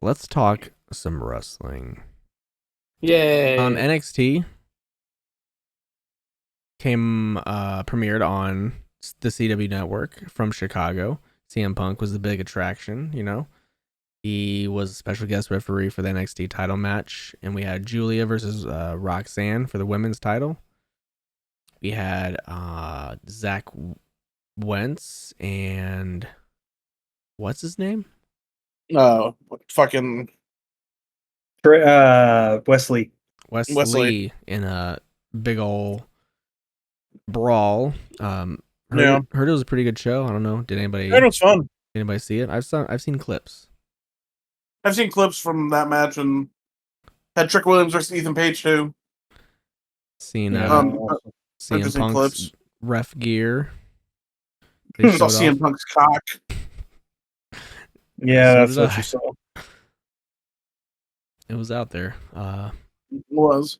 let's talk some wrestling. Yay! NXT premiered on the CW network from Chicago. CM Punk was the big attraction, you know. He was a special guest referee for the NXT title match, and we had Julia versus Roxanne for the women's title. We had Zach Wentz and what's his name? Fucking Wesley. Wesley in a big ol' brawl. Heard it was a pretty good show. I don't know. Did anybody? It was fun. Anybody see it? I've seen clips. I've seen clips from that match, and had Trick Williams versus Ethan Page too. Seen CM Punk's clips. Ref gear. They saw CM Punk's cock. Yeah, that's what you saw. It was out there. It was.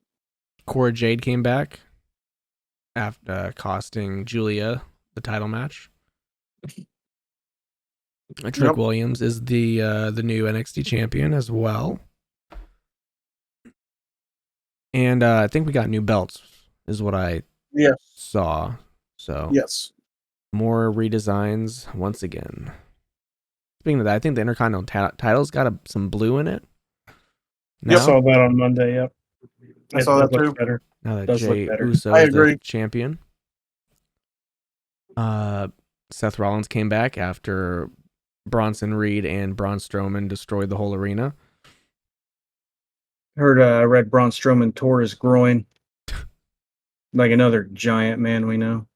Cora Jade came back after costing Julia the title match. Trick Williams is the new NXT champion as well. And I think we got new belts is what I saw. So yes, more redesigns once again. Speaking of that, I think the Intercontinental title's got some blue in it. I saw that on Monday. Yep, I saw that too. Better. Now that Jey Uso is the champion. Seth Rollins came back after Bronson Reed and Braun Strowman destroyed the whole arena. I read Braun Strowman tore his groin. Like another giant man we know.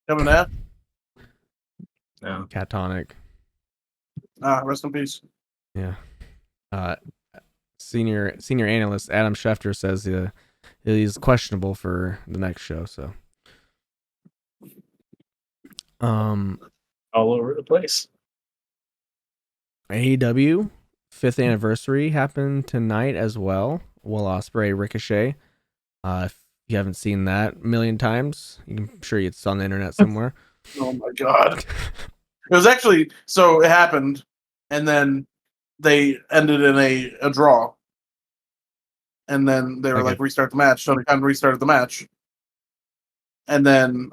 Coming out? No. Catatonic. Rest in peace. Yeah. Senior analyst Adam Schefter says he's questionable for the next show, so all over the place. AEW 5th anniversary happened tonight as well. Will Ospreay Ricochet. If you haven't seen that a million times, I'm sure it's on the internet somewhere. Oh my god. It was actually, so it happened, and then they ended in a draw. And then they were like, restart the match. So they kind of restarted the match. And then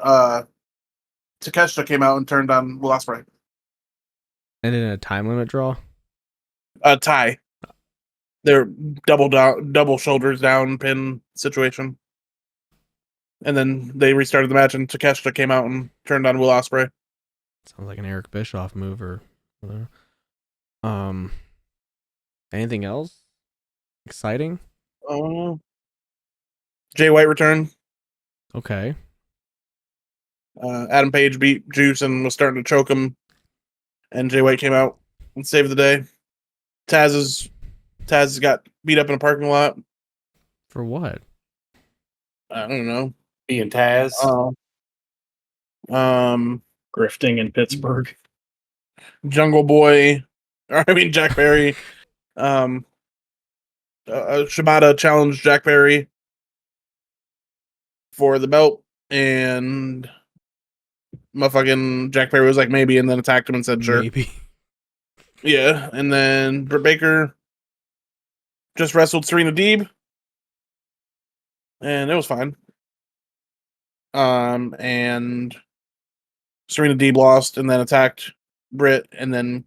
Takeshita came out and turned on Will Ospreay. And in a time limit draw? A tie. They're double shoulders down pin situation. And then they restarted the match, and Takeshita came out and turned on Will Ospreay. Sounds like an Eric Bischoff move or whatever. Anything else exciting? Jay White returned. Okay. Adam Page beat Juice and was starting to choke him, and Jay White came out and saved the day. Taz got beat up in a parking lot. For what? I don't know. Being Taz. Grifting in Pittsburgh. Jungle Boy. Jack Perry. Shibata challenged Jack Perry for the belt, and motherfucking Jack Perry was like, maybe, and then attacked him and said, sure. Maybe. Yeah, and then Britt Baker just wrestled Serena Deeb, and it was fine. And Serena Deeb lost and then attacked Britt, and then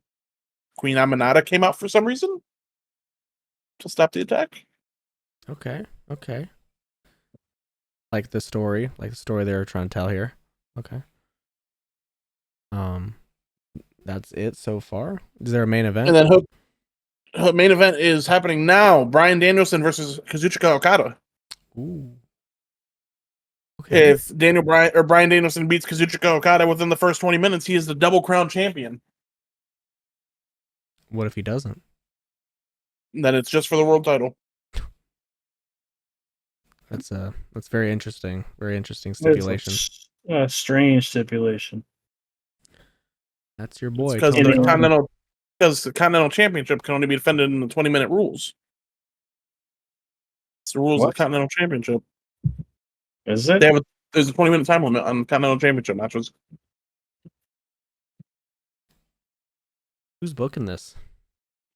Queen Aminata came out for some reason to stop the attack. Okay. Like the story they were trying to tell here. Okay. That's it so far. Is there a main event? And then her main event is happening now. Bryan Danielson versus Kazuchika Okada. Ooh. Okay. If Bryan Danielson beats Kazuchika Okada within the first 20 minutes, he is the double crown champion. What if he doesn't? Then it's just for the world title. That's very interesting. Very interesting stipulation. A strange stipulation. That's your boy. Because the Continental Championship can only be defended in the 20-minute rules. It's the rules of the Continental Championship. Is it? There's a 20-minute time limit on Continental Championship matches. Who's booking this?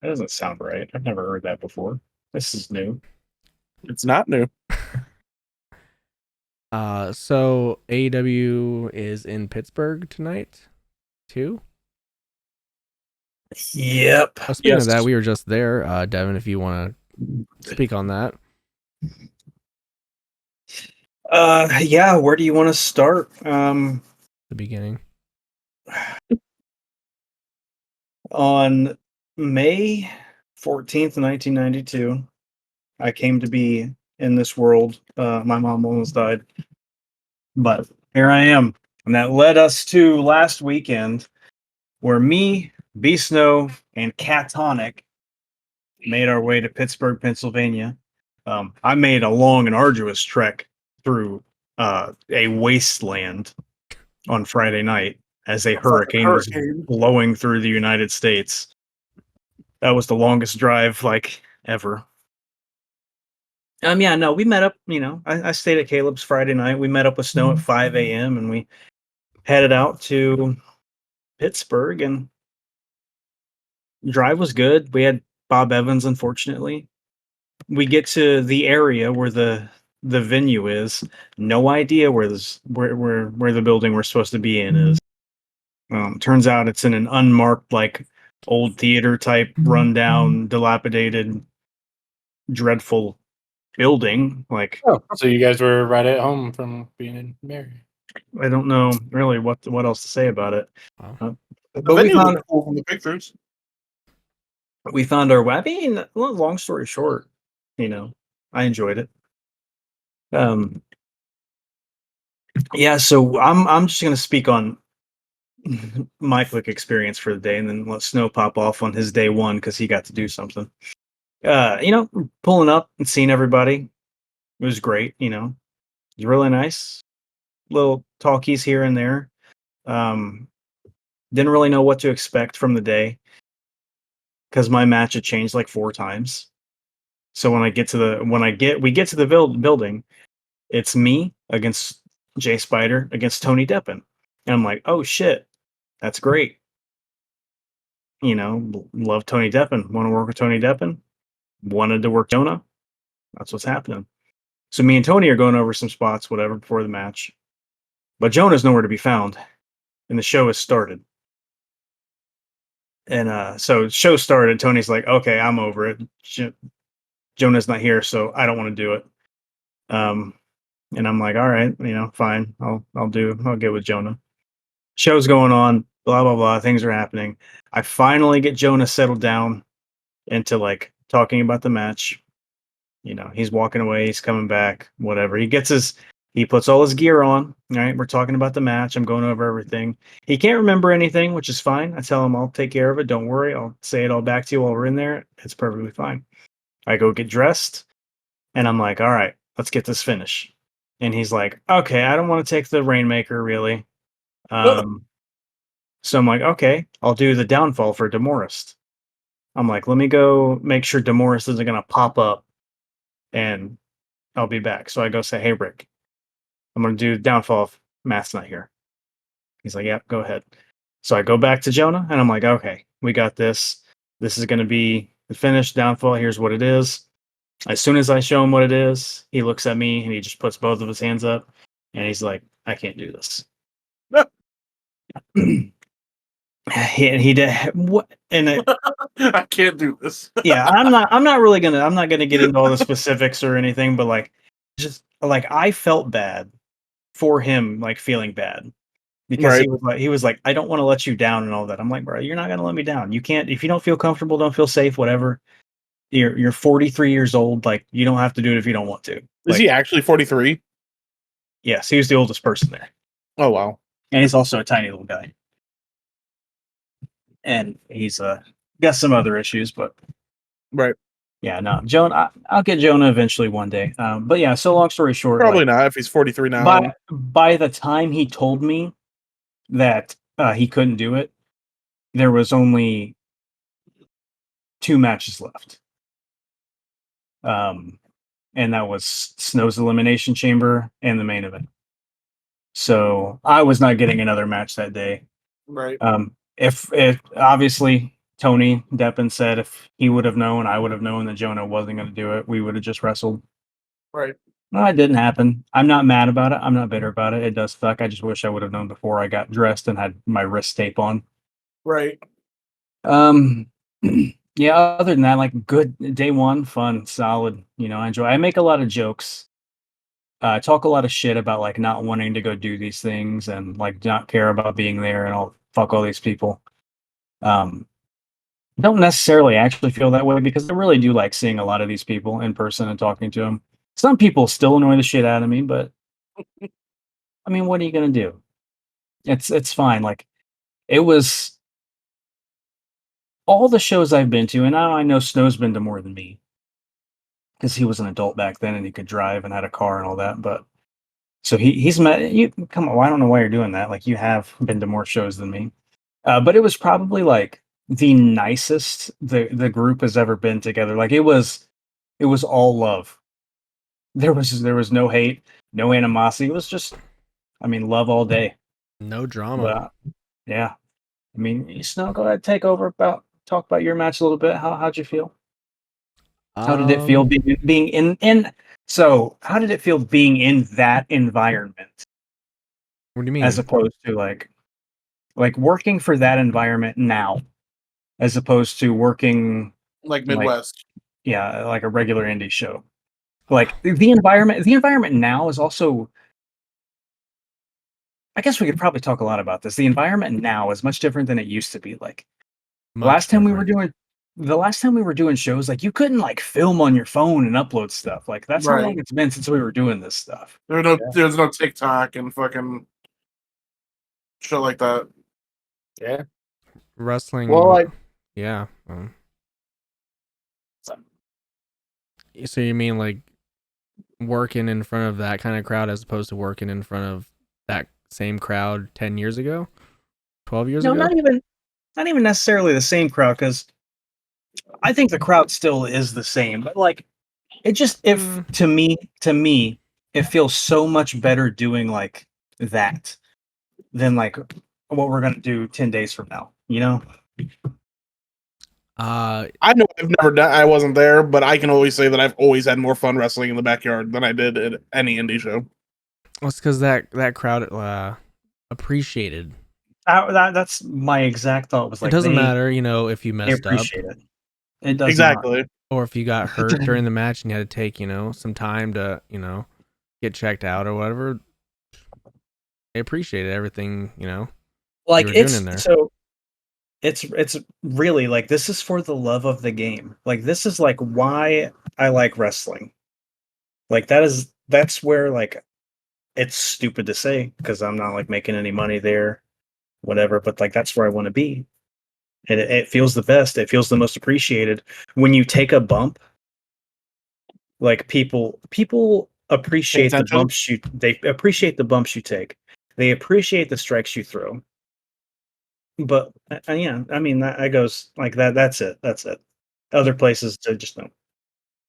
That doesn't sound right. I've never heard that before. This is new. It's not new. So AEW is in Pittsburgh tonight, too. Yep. Speaking of that, we were just there. Devin, if you want to speak on that. Yeah. Where do you want to start? The beginning. On May 14th, 1992, I came to be in this world. My mom almost died, but here I am. And that led us to last weekend, where me, B Snow, and Catonic made our way to Pittsburgh, Pennsylvania. I made a long and arduous trek through a wasteland on Friday night as a hurricane was blowing through the United States. That was the longest drive ever. Yeah, no, we met up, I stayed at Caleb's Friday night. We met up with Snow at 5 a.m. and we headed out to Pittsburgh, and the drive was good. We had Bob Evans, unfortunately. We get to the area where the venue is. No idea where the building we're supposed to be in is. Turns out it's in an unmarked, old theater type, rundown, dilapidated, dreadful building. So you guys were right at home from being in Mary. I don't know really what else to say about it. Wow. But we found cool from the pictures. We found our way. I mean, long story short, I enjoyed it. Yeah, so I'm just gonna speak on my quick experience for the day, and then let Snow pop off on his day one because he got to do something. Pulling up and seeing everybody, it was great. It was really nice. Little talkies here and there. Didn't really know what to expect from the day because my match had changed like 4 times. So we get to the building, it's me against Jay Spider against Tony Deppen, and I'm like, oh shit, that's great. Love Tony Deppen. Want to work with Tony Deppen. Wanted to work Jonah. That's what's happening. So me and Tony are going over some spots, whatever, before the match. But Jonah's nowhere to be found, and the show has started. And so show started. Tony's like, okay, I'm over it. Jonah's not here, so I don't want to do it. And I'm like, all right, fine. I'll get with Jonah. Show's going on, blah, blah, blah. Things are happening. I finally get Jonah settled down into talking about the match. He's walking away, he's coming back, whatever. He puts all his gear on. All right, we're talking about the match. I'm going over everything. He can't remember anything, which is fine. I tell him I'll take care of it. Don't worry. I'll say it all back to you while we're in there. It's perfectly fine. I go get dressed, and I'm like, all right, let's get this finish. And he's like, okay, I don't want to take the Rainmaker, really. So I'm like, okay, I'll do the downfall for Demorest. I'm like, let me go make sure Demorest isn't going to pop up, and I'll be back. So I go say, hey, Rick, I'm going to do downfall if Matt's not here. He's like, yeah, go ahead. So I go back to Jonah, and I'm like, okay, we got this. This is going to be the finish downfall. Here's what it is. As soon as I show him what it is, he looks at me and he just puts both of his hands up, and he's like, I can't do this. he did what? And I can't do this. Yeah, I'm not gonna get into all the specifics or anything, but I felt bad for him, feeling bad because he was like, I don't want to let you down and all that. I'm like, bro, you're not gonna let me down. You can't. If you don't feel comfortable, don't feel safe, whatever. You're 43 years old. You don't have to do it if you don't want to. Is he actually 43? Yes, he was the oldest person there. Oh wow! And he's also a tiny little guy. And he's got some other issues, but right. Yeah, no, Jonah. I'll get Jonah eventually one day. But yeah, so long story short, probably not if he's 43 now. By the time he told me that he couldn't do it, there was only 2 matches left. And that was Snow's Elimination Chamber and the main event. So I was not getting another match that day. Right. If obviously Tony Deppen said if he would have known, I would have known that Jonah wasn't going to do it. We would have just wrestled. Right. No, it didn't happen. I'm not mad about it. I'm not bitter about it. It does suck. I just wish I would have known before I got dressed and had my wrist tape on. Right. Yeah, other than that, like good day one, fun, solid. I enjoy. I make a lot of jokes. I talk a lot of shit about like not wanting to go do these things and like not care about being there and I'll fuck all these people. Don't necessarily actually feel that way because I really do like seeing a lot of these people in person and talking to them. Some people still annoy the shit out of me, but I mean, what are you gonna do? It's fine. Like it was all the shows I've been to, and now I know Snow's been to more than me because he was an adult back then and he could drive and had a car and all that. But so he's met you. Come on, I don't know why you're doing that. Like you have been to more shows than me, but it was probably like the nicest the group has ever been together. Like it was all love. There was no hate, no animosity. It was just, I mean, love all day. No drama. But yeah, I mean, Snow, go ahead, take over talk about your match a little bit. How'd you feel? How did it feel being in? So how did it feel being in that environment What do you mean? as opposed to like working for that environment now, as opposed to working Like Midwest. like a regular indie show? Like the environment now is also, I guess we could probably talk a lot about this. The environment now is much different than it used to be. Like Much last time different. the last time we were doing shows, like you couldn't like film on your phone and upload stuff. Like that's how Right. long it's been since we were doing this stuff. There's no TikTok and fucking shit like that. Yeah. Wrestling. Well, yeah. So you mean like working in front of that kind of crowd as opposed to working in front of that same crowd 10 years ago, 12 years No, ago? not even necessarily the same crowd, because I think the crowd still is the same. But like it just, if to me, it feels so much better doing like that than like what we're gonna do 10 days from now, I know I've never done. I wasn't there, but I can always say that I've always had more fun wrestling in the backyard than I did at any indie show. Well, it's because that crowd appreciated. That's my exact thought. Was like, it doesn't matter, if you they messed up appreciate it. It does Exactly. not. or if you got hurt during the match and you had to take, some time to, get checked out or whatever. They appreciated everything, Like you were doing in there. so it's really like, this is for the love of the game. Like this is like why I like wrestling. Like that's where, like, it's stupid to say because I'm not like making any money there, whatever, but like that's where I want to be. And it feels the best. It feels the most appreciated when you take a bump. Like people appreciate the attention. bumps they appreciate the bumps you take. They appreciate the strikes you throw. But yeah, I mean that goes like that. That's it. That's it. Other places they just don't.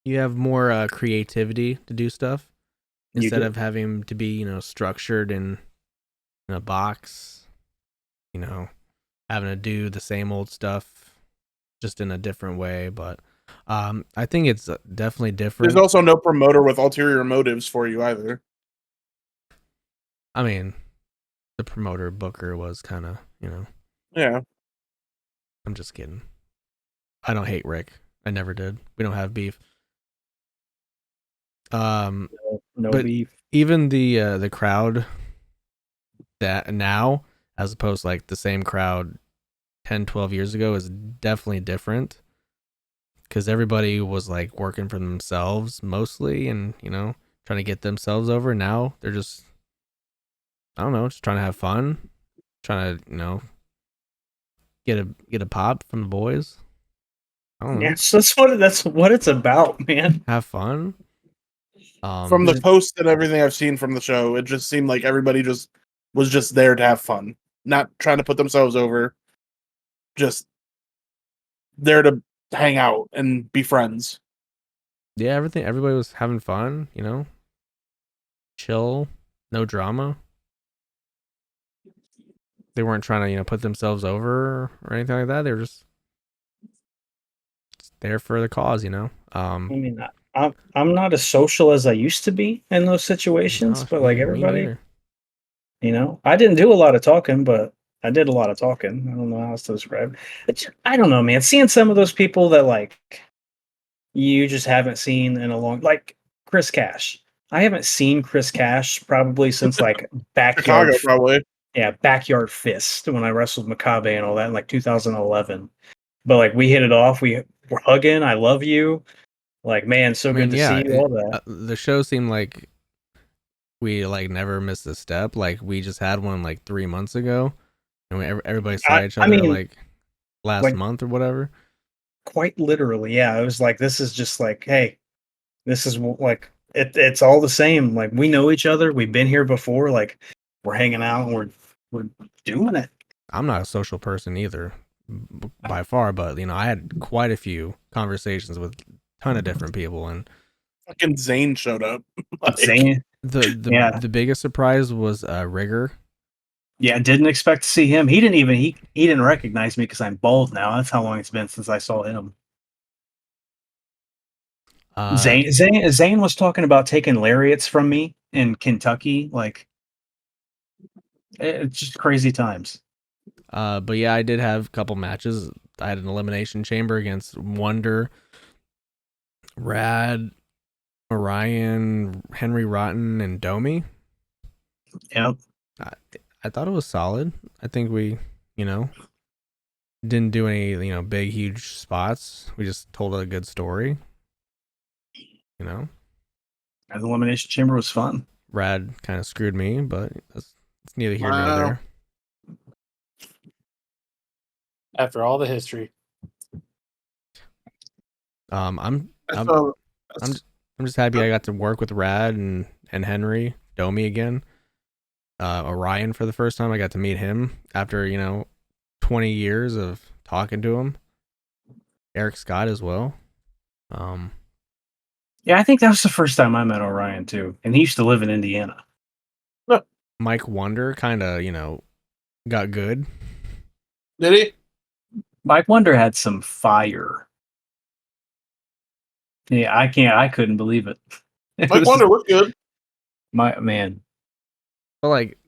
You have more creativity to do stuff You instead do. of having to be, structured in a box, having to do the same old stuff just in a different way. But I think it's definitely different. There's also no promoter with ulterior motives for you either. I mean, the promoter booker was kind of, Yeah. I'm just kidding. I don't hate Rick. I never did. We don't have beef. No but beef. even the crowd that now, as opposed to like the same crowd 10, 12 years ago, is definitely different. Because everybody was like working for themselves mostly and, trying to get themselves over. Now they're just, I don't know, just trying to have fun. Trying to, get a pop from the boys. I don't know. Yes, that's what it's about, man. Have fun. From the post and everything I've seen from the show, it just seemed like everybody was just there to have fun, not trying to put themselves over, just there to hang out and be friends. Yeah, everybody was having fun, chill, no drama. They weren't trying to, put themselves over or anything like that. They were just there for the cause, I mean, I'm not as social as I used to be in those situations, No, but like me everybody, neither. I didn't do a lot of talking, but I did a lot of talking. I don't know how else to describe. I don't know, man. Seeing some of those people that like you just haven't seen in a long, like Chris Cash. I haven't seen Chris Cash probably since like backyard, Chicago, probably. backyard fist when I wrestled Makabe and all that in like 2011. But like we hit it off. We were hugging. I love you. Like, man, so good to see you. All that. The show seemed like we like never missed a step. Like we just had one like 3 months ago, and everybody saw each other like last month or whatever. Quite literally, yeah. It was like this is just like, hey, this is like it's all the same. Like we know each other. We've been here before. Like we're hanging out. And we're doing it. I'm not a social person either, by far, but I had quite a few conversations with a ton of different people, and fucking Zane showed up. Zane, the biggest surprise was Rigger. Yeah, didn't expect to see him. He didn't recognize me because I'm bald now. That's how long it's been since I saw him. Zane was talking about taking lariats from me in Kentucky. Like, it's just crazy times. But yeah, I did have a couple matches. I had an elimination chamber against Wonder, Rad, Orion, Henry Rotten, and Domi. Yep. I thought it was solid. I think we, didn't do any, big, huge spots. We just told a good story. The elimination chamber was fun. Rad kind of screwed me, but it's neither here nor there. After all the history, I'm just happy I got to work with Rad and Henry Domi again. Orion for the first time. I got to meet him after 20 years of talking to him. Eric Scott as well. Yeah, I think that was the first time I met Orion too, and he used to live in Indiana. Mike Wonder kind of got good. Did he? Mike Wonder had some fire. Yeah, I couldn't believe it. Mike Wonder looked good. My man. But like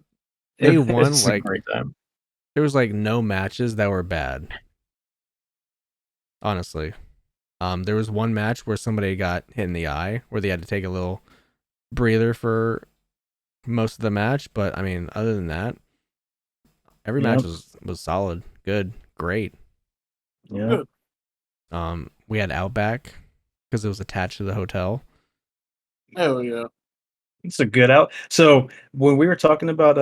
they won like a great time. There was like no matches that were bad. Honestly. There was one match where somebody got hit in the eye where they had to take a little breather for most of the match, but I mean, other than that, every match was solid, good, great. Yeah. We had Outback because it was attached to the hotel. Hell yeah. It's a good out. So when we were talking about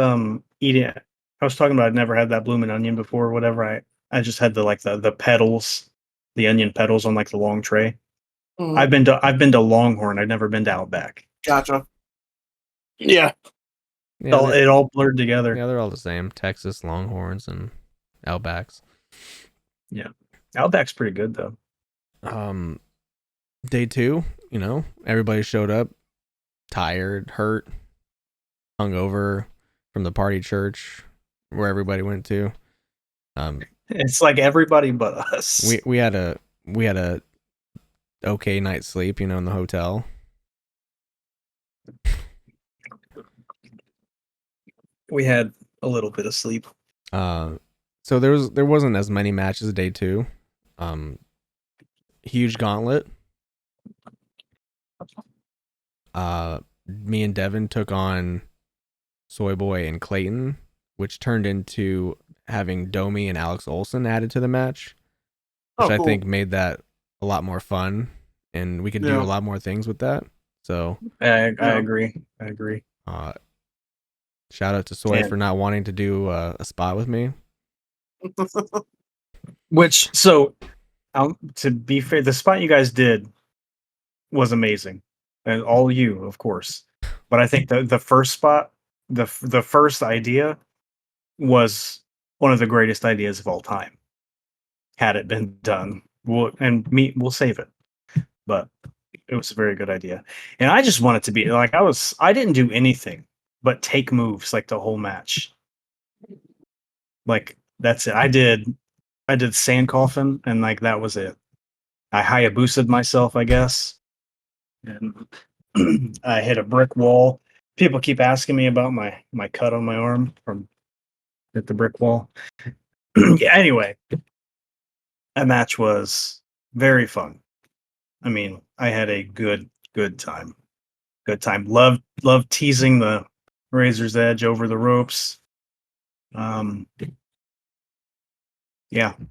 eating, I was talking about I'd never had that bloomin' onion before or whatever. I just had the petals, the onion petals on like the long tray. Mm-hmm. I've been to Longhorn. I've never been to Outback. Gotcha. Yeah. It all blurred together. Yeah, they're all the same. Texas Longhorns and Outbacks. Yeah. Outback's pretty good though. Day 2, everybody showed up tired, hurt, hungover from the party church where everybody went to. It's like everybody but us. We had a okay night's sleep, in the hotel. We had a little bit of sleep. So there wasn't as many matches day 2. Huge gauntlet. Me and Devin took on Soy Boy and Clayton, which turned into having Domi and Alex Olsen added to the match, which I think made that a lot more fun, and we could do a lot more things with that. So I agree. Shout out to Soy for not wanting to do a spot with me. Which, so, to be fair, the spot you guys did was amazing, and all you, of course. But I think the first spot, the first idea, was one of the greatest ideas of all time. Had it been done, we'll save it. But it was a very good idea, and I just want it to be like I didn't do anything but take moves like the whole match. Like that's it. I did sand coffin, and like that was it. Hayabusa'd myself, I guess, and I hit a brick wall. People keep asking me about my cut on my arm from hit the brick wall. Yeah, anyway, that match was very fun. I mean, I had a good time. Good time. Loved teasing the Razor's Edge over the ropes. Yeah,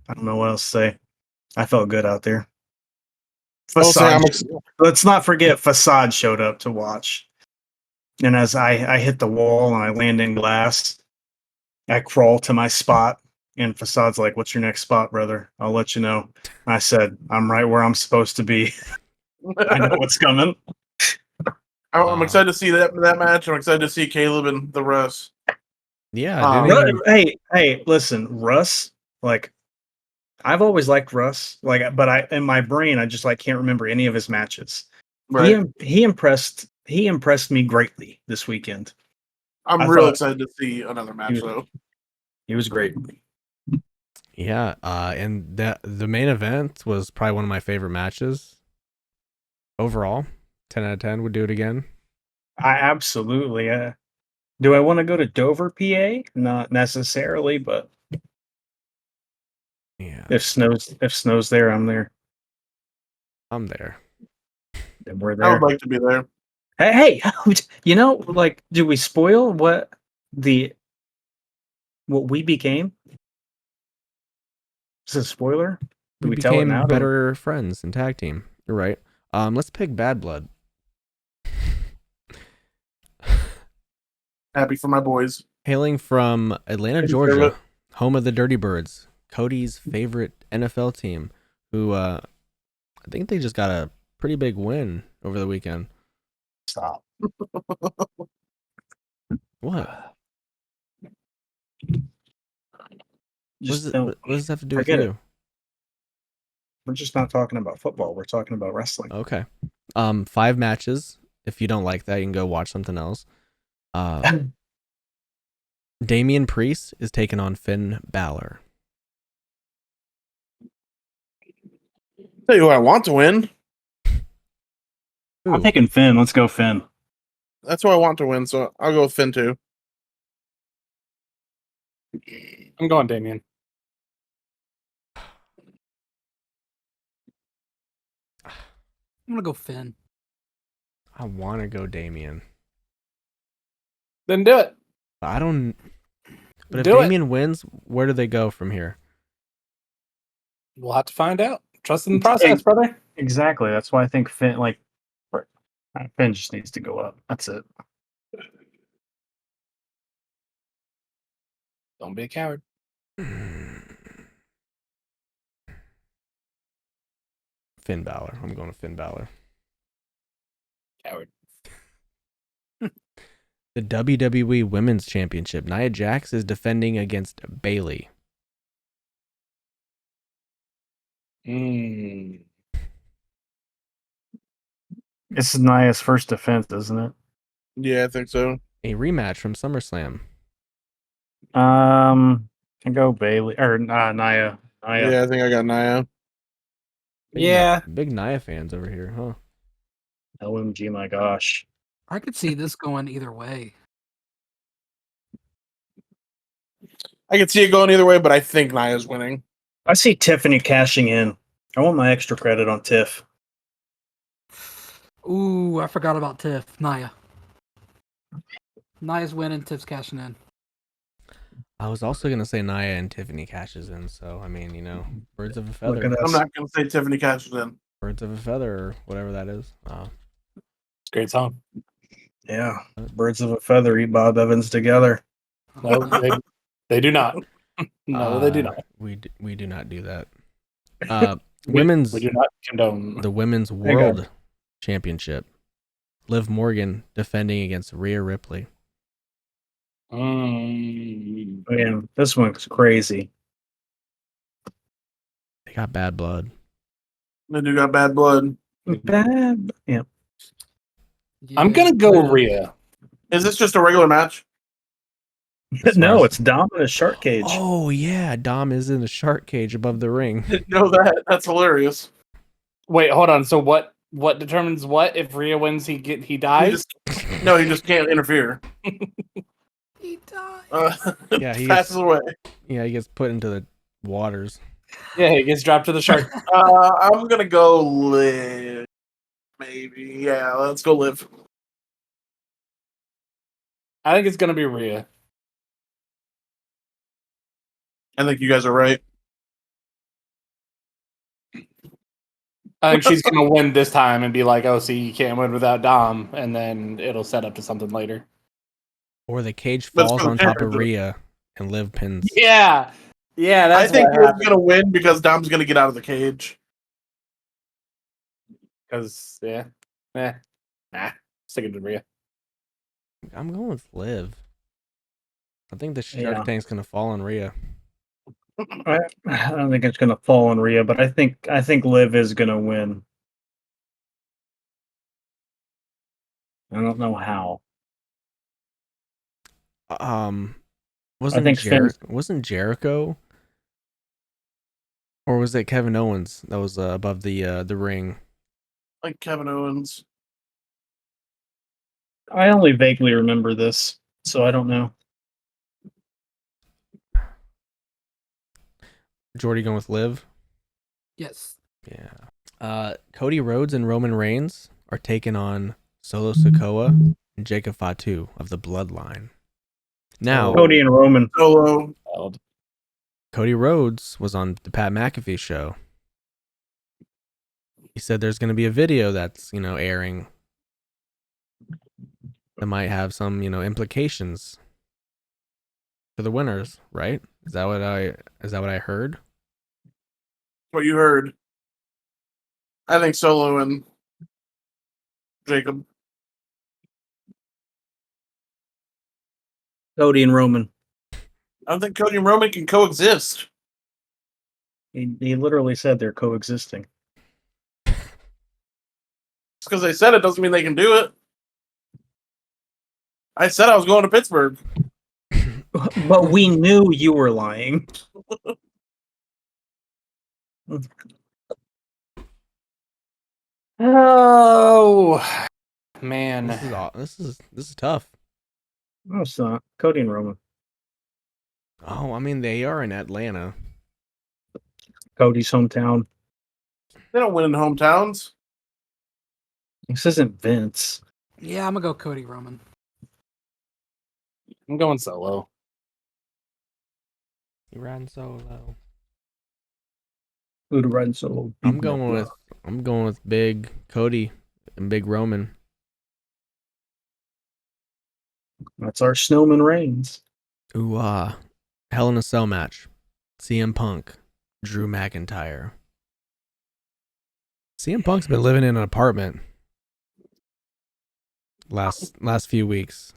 I don't know what else to say. I felt good out there. Let's not forget Facade showed up to watch. And as I hit the wall and I land in glass, I crawl to my spot. And Facade's like, "What's your next spot, brother? I'll let you know." I said, "I'm right where I'm supposed to be." I know what's coming. I'm excited to see that match. I'm excited to see Caleb and the Russ. Yeah. Hey, listen, Russ. Like, I've always liked Russ. Like, but I in my brain, I just can't remember any of his matches. Right. He impressed me greatly this weekend. I'm real excited to see another match though. He was great. Yeah, and the main event was probably one of my favorite matches overall. 10 out of 10 would do it again. I absolutely. Do I want to go to Dover, PA? Not necessarily, but yeah, if snow's there, I'm there. I'm there. Then we're there. I would like to be there. Hey, do we spoil what we became? Is this a spoiler? Do we tell it became now? better friends and tag team. You're right. Let's pick Bad Blood. Happy for my boys. Hailing from Atlanta, Georgia, home of the Dirty Birds, Cody's favorite NFL team, who I think they just got a pretty big win over the weekend. Stop. What? What does this have to do with forget you? it. We're just not talking about football. We're talking about wrestling. Okay. 5 matches. If you don't like that, you can go watch something else. Damian Priest is taking on Finn Balor. Tell you who I want to win. I'm picking Finn. Let's go, Finn. That's who I want to win, so I'll go with Finn too. I'm going Damien. I'm gonna go Finn. I want to go Damian. Then do it. I don't. But if Do it. Damian wins, where do they go from here? We'll have to find out. Trust in the process, brother. Exactly. That's why I think Finn Finn just needs to go up. That's it. Don't be a coward. Finn Balor. I'm going to Finn Balor. Coward. The WWE Women's Championship. Nia Jax is defending against Bayley. This is Nia's first defense, isn't it? Yeah, I think so. A rematch from SummerSlam. I go Bailey or Nia. Yeah, I think I got Nia. Big Nia fans over here, huh? OMG, my gosh. I could see this going either way. I could see it going either way, but I think Nia's winning. I see Tiffany cashing in. I want my extra credit on Tiff. Ooh, I forgot about Tiff. Nia. Nia's winning, Tiff's cashing in. I was also going to say Nia and Tiffany cashes in, so, I mean, birds of a feather. Look at I'm not going to say Tiffany cashes in. Birds of a feather, or whatever that is. Great song. Yeah. Birds of a feather eat Bob Evans together. No, they do not. No, they do not. We do not do that. We do not condone the Women's World Championship. Liv Morgan defending against Rhea Ripley. Man, this one's crazy. They got Bad Blood. They do got Bad Blood. Bad. Yeah. I'm gonna go Rhea. Is this just a regular match? No, it's Dom in a shark cage. Oh yeah, Dom is in a shark cage above the ring. Didn't know that. That's hilarious. Wait, hold on. So what determines what? If Rhea wins, he He dies? he just can't interfere. He died. Yeah, he passes gets- away. Yeah, he gets put into the waters. Yeah, he gets dropped to the shark. I'm gonna go Liv. Maybe. Yeah, let's go Liv. I think it's gonna be Rhea. I think you guys are right. I think she's gonna win this time and be like, "Oh, see, you can't win without Dom," and then it'll set up to something later. Or the cage But it's falls for the on top of championship. Rhea and Liv pins. Yeah, I that's think what Liv's happened. gonna win because Dom's gonna get out of the cage. Because stick it to Rhea. I'm going with Liv. I think the Shark Yeah. Tank's gonna fall on Rhea. I don't think it's gonna fall on Rhea, but I think Liv is gonna win. I don't know how. Wasn't think wasn't Jericho, or was it Kevin Owens that was above the ring? Like Kevin Owens. I only vaguely remember this, so I don't know. Jordy going with Liv. Yes. Yeah. Cody Rhodes and Roman Reigns are taking on Solo Sikoa and Jacob Fatu of the Bloodline. Now, Cody and Roman. Solo. Cody Rhodes was on the Pat McAfee show. He said there's going to be a video that's, airing that might have some, implications for the winners, right? Is that what I heard? What you heard. I think Solo and Jacob. Cody and Roman. I don't think Cody and Roman can coexist. He literally said they're coexisting. Just because they said it doesn't mean they can do it. I said I was going to Pittsburgh. But we knew you were lying. Oh man, This is tough. No, it's not. Cody and Roman. Oh, I mean, they are in Atlanta. Cody's hometown. They don't win in hometowns. This isn't Vince. Yeah, I'm gonna go Cody Roman. I'm going Solo. He ran solo. Who'd run solo? I'm going with Big Cody and Big Roman. That's our Snowman Reigns. Ooh, Hell in a Cell match. CM Punk, Drew McIntyre. CM Punk's been living in an apartment last few weeks.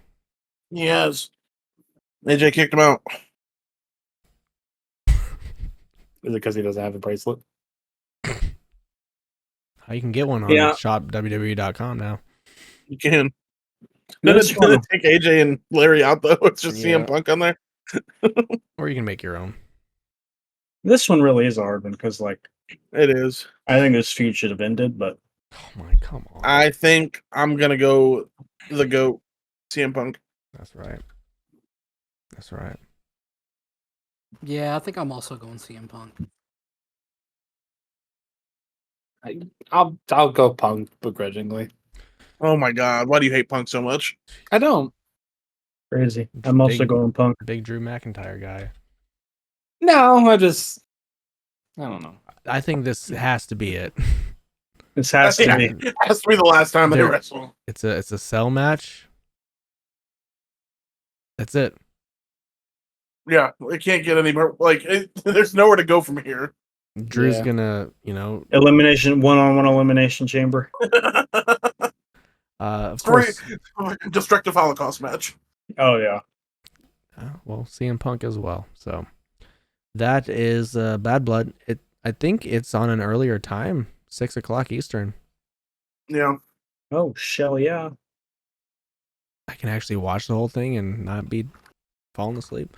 He has. AJ kicked him out. Is it because he doesn't have a bracelet? How you can get one on shopwwe.com now. You can. No, it's going to take AJ and Larry out, though. It's just CM Punk on there. Or you can make your own. This one really is a hard one because, it is. I think this feud should have ended, but oh my, come on. I think I'm gonna go the GOAT, CM Punk. That's right. That's right. Yeah, I think I'm also going CM Punk. I'll go Punk begrudgingly. Oh my God! Why do you hate Punk so much? I don't. crazy. I'm also going Punk. Big Drew McIntyre guy. No, I don't know. I think this has to be it. This has to be. It has to be the last time they wrestle. It's a cell match. That's it. Yeah, it can't get any more. There's nowhere to go from here. Drew's gonna, Elimination, one-on-one elimination chamber. Of course. Destructive Holocaust match. Oh yeah. Well, CM Punk as well. So that is Bad Blood. I think it's on an earlier time, 6:00 Eastern. Yeah. Oh, shell yeah. I can actually watch the whole thing and not be falling asleep.